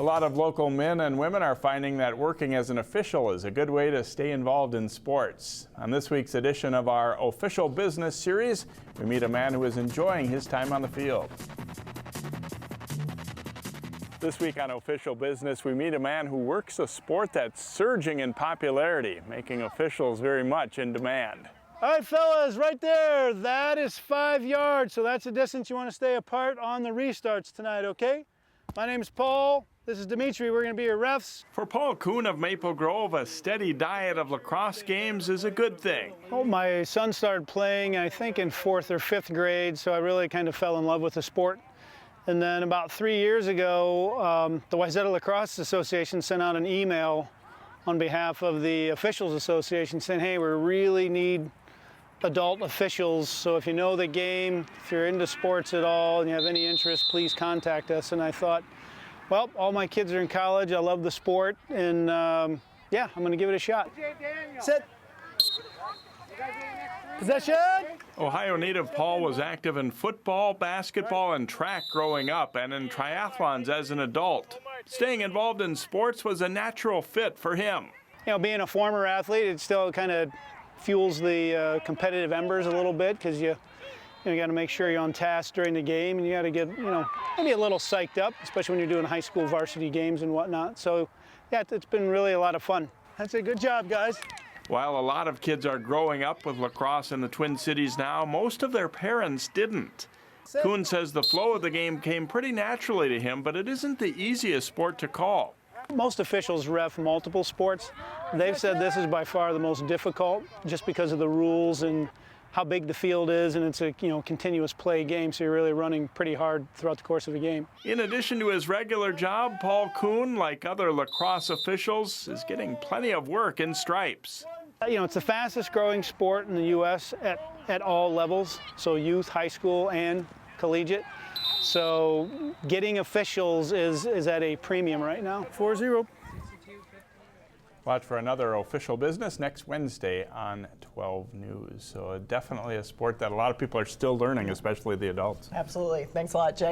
A lot of local men and women are finding that working as an official is a good way to stay involved in sports. On this week's edition of our Official Business series, we meet a man who is enjoying his time on the field. This week on Official Business, we meet a man who works a sport that's surging in popularity, making officials very much in demand. All right, fellas, right there, that is 5 yards, so that's the distance you want to stay apart on the restarts tonight, okay? My name is Paul. This is Dimitri. We're going to be your refs. For Paul Coon of Maple Grove, a steady diet of lacrosse games is a good thing. Well, my son started playing, I think, in 4th or 5th grade, so I really kind of fell in love with the sport. And then about 3 years ago, the Wayzata Lacrosse Association sent out an email on behalf of the Officials Association saying, hey, we really need adult officials, so if you know the game, if you're into sports at all and you have any interest, please contact us. And I thought, well, all my kids are in college, I love the sport, and yeah, I'm going to give it a shot. Sit. Possession. Ohio native Paul was active in football, basketball, and track growing up, and in triathlons as an adult. Staying involved in sports was a natural fit for him. You know, being a former athlete, it still kind of fuels the competitive embers a little bit, because you got to make sure you're on task during the game, and you got to get, maybe a little psyched up, especially when you're doing high school varsity games and whatnot. So yeah, it's been really a lot of fun. That's a good job, guys. While a lot of kids are growing up with lacrosse in the Twin Cities now, most of their parents didn't. Coon says the flow of the game came pretty naturally to him, but it isn't the easiest sport to call. Most officials ref multiple sports. They've said this is by far the most difficult, just because of the rules and how big the field is, and it's a continuous play game, so you're really running pretty hard throughout the course of a game. In addition to his regular job, Paul Coon, like other lacrosse officials, is getting plenty of work in stripes. It's the fastest growing sport in the U.S. at all levels, so youth, high school, and collegiate. So getting officials is at a premium right now. 4-0. Watch for another Official Business next Wednesday on 12 News. So definitely a sport that a lot of people are still learning, especially the adults. Absolutely. Thanks a lot, Jay.